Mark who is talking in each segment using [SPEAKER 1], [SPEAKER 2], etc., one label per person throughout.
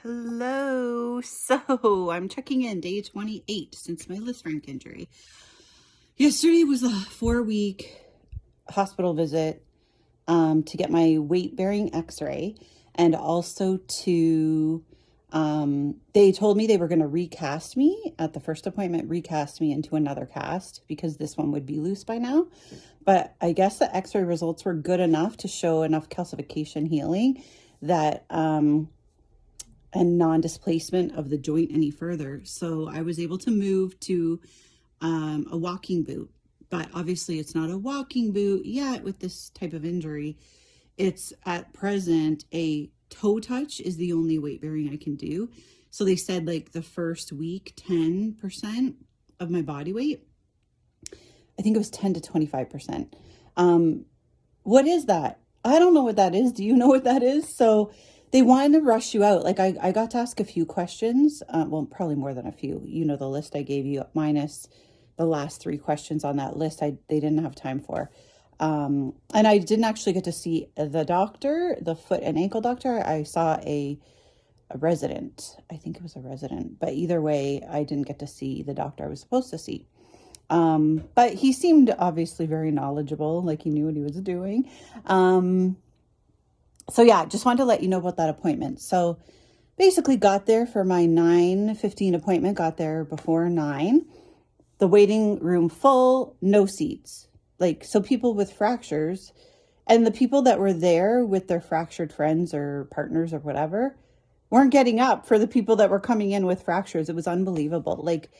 [SPEAKER 1] Hello. So I'm checking in day 28 since my Lisfranc injury. Yesterday was a 4-week hospital visit to get my weight-bearing x-ray, and also to they told me they were going to recast me at the first appointment, recast me into another cast because this one would be loose by now. But I guess the x-ray results were good enough to show enough calcification healing that and non-displacement of the joint any further. So I was able to move to a walking boot, but obviously it's not a walking boot yet with this type of injury. It's at present a toe touch is the only weight bearing I can do. So they said like the first week, 10% of my body weight. I think it was 10 to 25%. What is that? I don't know what that is. Do you know what that is? So they wanted to rush you out. Like I got to ask a few questions. Well, probably more than a few. You know, the list I gave you minus the last 3 questions on that list, they didn't have time for. And I didn't actually get to see the doctor, the foot and ankle doctor. I saw a resident. I think it was a resident. But either way, I didn't get to see the doctor I was supposed to see. But he seemed obviously very knowledgeable, like he knew what he was doing. So yeah, just wanted to let you know about that appointment. So basically got there for my 9:15 appointment, got there before 9. The waiting room full, no seats. Like, so people with fractures, and the people that were there with their fractured friends or partners or whatever weren't getting up for the people that were coming in with fractures. It was unbelievable. Like,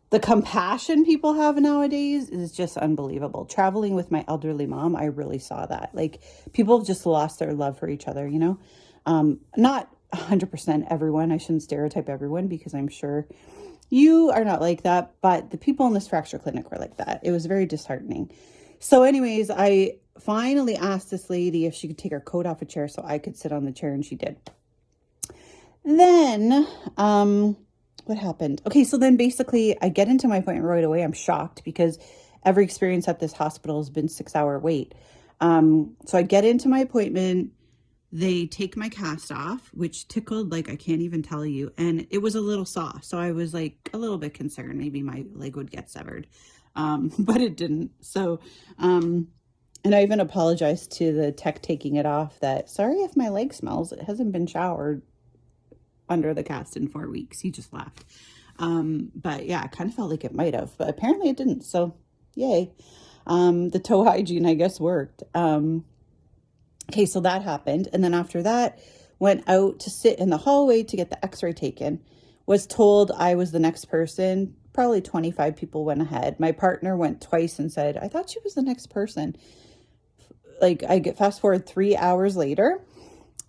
[SPEAKER 1] the compassion people have nowadays is just unbelievable. Traveling with my elderly mom, I really saw that. Like, people have just lost their love for each other, you know? Not 100% everyone. I shouldn't stereotype everyone because I'm sure you are not like that. But the people in this fracture clinic were like that. It was very disheartening. So anyways, I finally asked this lady if she could take her coat off a chair so I could sit on the chair, and she did. Then, what happened? Okay, so then basically I get into my appointment right away. I'm shocked because every experience at this hospital has been 6-hour wait. So I get into my appointment. They take my cast off, which tickled like I can't even tell you. And it was a little soft. So I was like a little bit concerned. Maybe my leg would get severed. But it didn't. So, and I even apologized to the tech taking it off that, sorry if my leg smells. It hasn't been showered under the cast in 4 weeks. He just laughed. But yeah, I kind of felt like it might have, but apparently it didn't. So yay. The toe hygiene, I guess, worked. Okay, so that happened. And then after that, went out to sit in the hallway to get the x-ray taken. Was told I was the next person. Probably 25 people went ahead. My partner went twice and said, I thought she was the next person. Like, I get fast forward 3 hours later,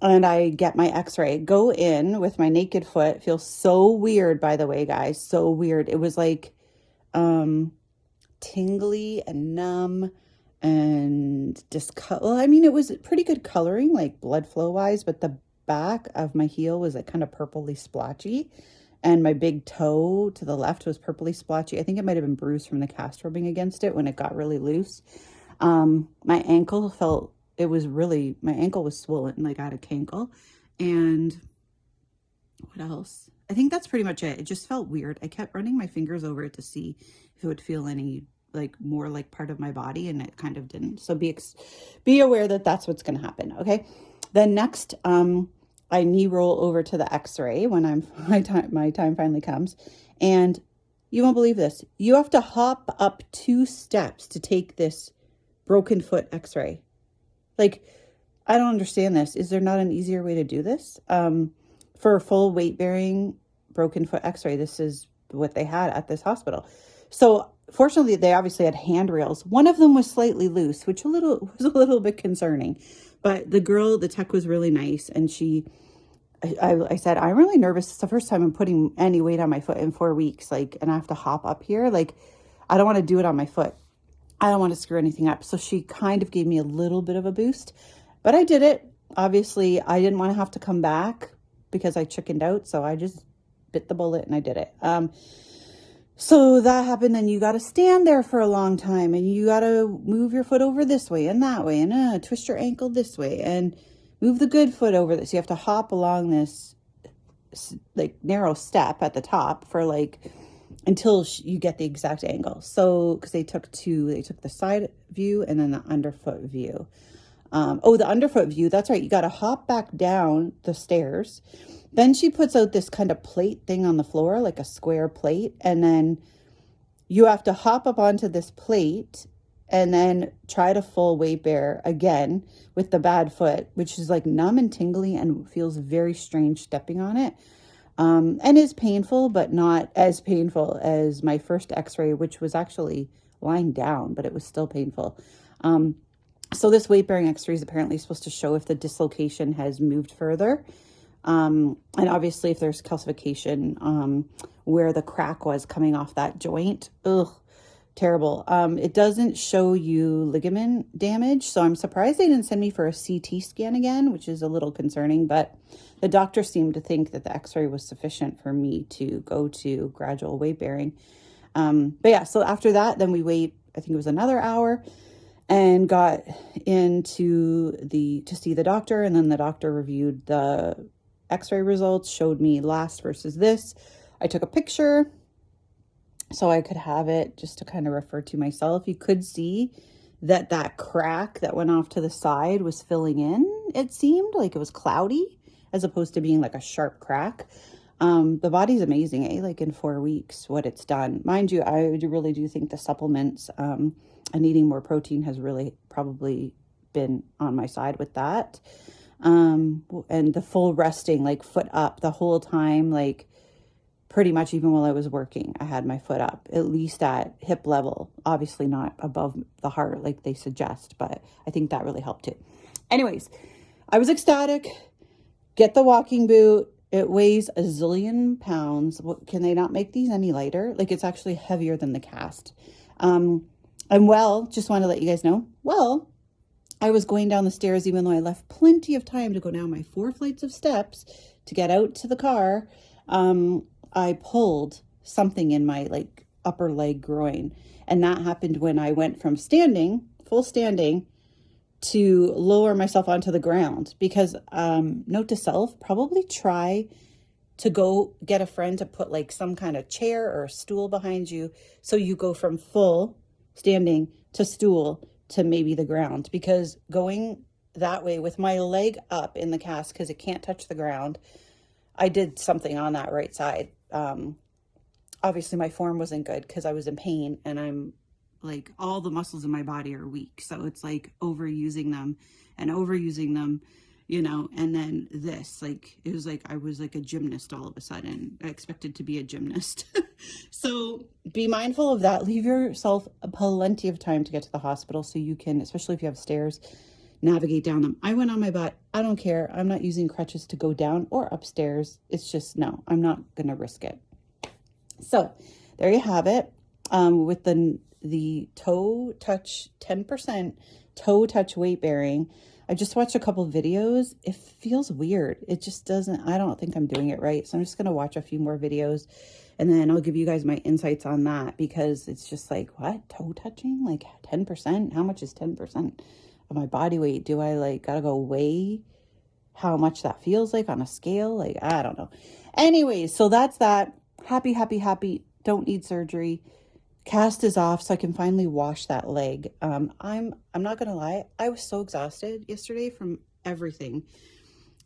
[SPEAKER 1] and I get my x-ray, go in with my naked foot. Feels so weird, by the way, guys. So weird. It was like tingly and numb and well, I mean, it was pretty good coloring, like blood flow wise, but the back of my heel was like kind of purpley splotchy, and my big toe to the left was purpley splotchy. I think it might have been bruised from the cast rubbing against it when it got really loose. My ankle felt, my ankle was swollen, like I had a cankle. And what else? I think that's pretty much it. It just felt weird. I kept running my fingers over it to see if it would feel any like more like part of my body, and it kind of didn't. So be aware that that's what's going to happen. Okay. Then next, I knee roll over to the x-ray when my time finally comes. And you won't believe this. You have to hop up 2 steps to take this broken foot x-ray. Like, I don't understand this. Is there not an easier way to do this? For a full weight bearing broken foot x-ray, this is what they had at this hospital. So fortunately, they obviously had handrails. One of them was slightly loose, which was a little bit concerning. But the tech was really nice. And I said, I'm really nervous. It's the first time I'm putting any weight on my foot in 4 weeks. Like, and I have to hop up here. Like, I don't want to do it on my foot. I don't want to screw anything up. So she kind of gave me a little bit of a boost, but I did it. Obviously, I didn't want to have to come back because I chickened out. So I just bit the bullet and I did it. So that happened. Then you got to stand there for a long time, and you got to move your foot over this way and that way, and twist your ankle this way and move the good foot over this. You have to hop along this like narrow step at the top for like until you get the exact angle. So because they took the side view and then the underfoot view. Oh, the underfoot view, that's right, you got to hop back down the stairs. Then she puts out this kind of plate thing on the floor, like a square plate, and then you have to hop up onto this plate and then try to full weight bear again with the bad foot, which is like numb and tingly and feels very strange stepping on it. And is painful, but not as painful as my first x-ray, which was actually lying down, but it was still painful. So this weight bearing x-ray is apparently supposed to show if the dislocation has moved further. And obviously if there's calcification, where the crack was coming off that joint. Ugh, terrible. It doesn't show you ligament damage. So I'm surprised they didn't send me for a CT scan again, which is a little concerning, but the doctor seemed to think that the x-ray was sufficient for me to go to gradual weight bearing. But yeah, so after that, then we wait, I think it was another hour, and got into to see the doctor. And then the doctor reviewed the x-ray results, showed me last versus this. I took a picture so I could have it just to kind of refer to myself. You could see that crack that went off to the side was filling in. It seemed like it was cloudy as opposed to being like a sharp crack. The body's amazing, eh? Like in 4 weeks, what it's done. Mind you, I really do think the supplements and eating more protein has really probably been on my side with that. And the full resting, like foot up the whole time, like pretty much even while I was working, I had my foot up, at least at hip level, obviously not above the heart like they suggest, but I think that really helped too. Anyways, I was ecstatic. Get the walking boot. It weighs a zillion pounds. Can they not make these any lighter? Like it's actually heavier than the cast. And well, just want to let you guys know, well, I was going down the stairs, even though I left plenty of time to go down my 4 flights of steps to get out to the car. I pulled something in my like upper leg groin. And that happened when I went from standing, full standing, to lower myself onto the ground. Because note to self, probably try to go get a friend to put like some kind of chair or a stool behind you. So you go from full standing to stool to maybe the ground. Because going that way with my leg up in the cast, because it can't touch the ground, I did something on that right side. Obviously my form wasn't good because I was in pain, and I'm like, all the muscles in my body are weak. So it's like overusing them, you know, and then this, like, it was like, I was like a gymnast all of a sudden. I expected to be a gymnast. So be mindful of that. Leave yourself plenty of time to get to the hospital so you can, especially if you have stairs, navigate down them. I went on my butt. I don't care. I'm not using crutches to go down or upstairs. It's just, no, I'm not going to risk it. So there you have it. With the toe touch, 10% toe touch weight bearing. I just watched a couple videos. It feels weird. It just doesn't, I don't think I'm doing it right. So I'm just going to watch a few more videos, and then I'll give you guys my insights on that, because it's just like, what? Toe touching? Like 10%? How much is 10% of my body weight? Do I like gotta go weigh how much that feels like on a scale? Like, I don't know. Anyways, so that's that. Happy, happy, happy. Don't need surgery. Cast is off, so I can finally wash that leg. I'm not gonna lie, I was so exhausted yesterday from everything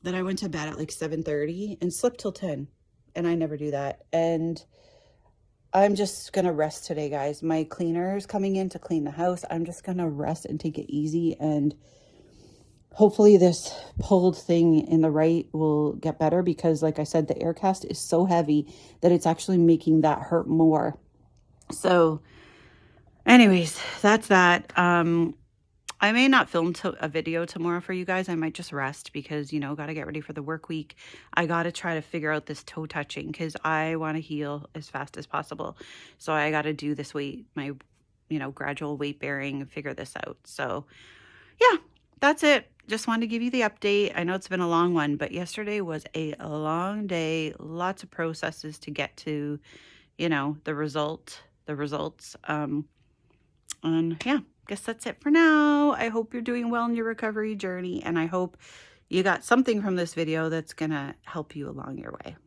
[SPEAKER 1] that I went to bed at like 7:30 and slept till 10, and I never do that. And I'm just gonna rest today, guys. My cleaner is coming in to clean the house. I'm just gonna rest and take it easy, and hopefully this pulled thing in the right will get better, because like I said, the air cast is so heavy that it's actually making that hurt more. So anyways, that's that. I may not film a video tomorrow for you guys. I might just rest because, you know, got to get ready for the work week. I got to try to figure out this toe touching because I want to heal as fast as possible. So I got to do this my, you know, gradual weight bearing and figure this out. So yeah, that's it. Just wanted to give you the update. I know it's been a long one, but yesterday was a long day. Lots of processes to get to, you know, the results. And yeah, guess that's it for now. I hope you're doing well in your recovery journey, and I hope you got something from this video that's gonna help you along your way.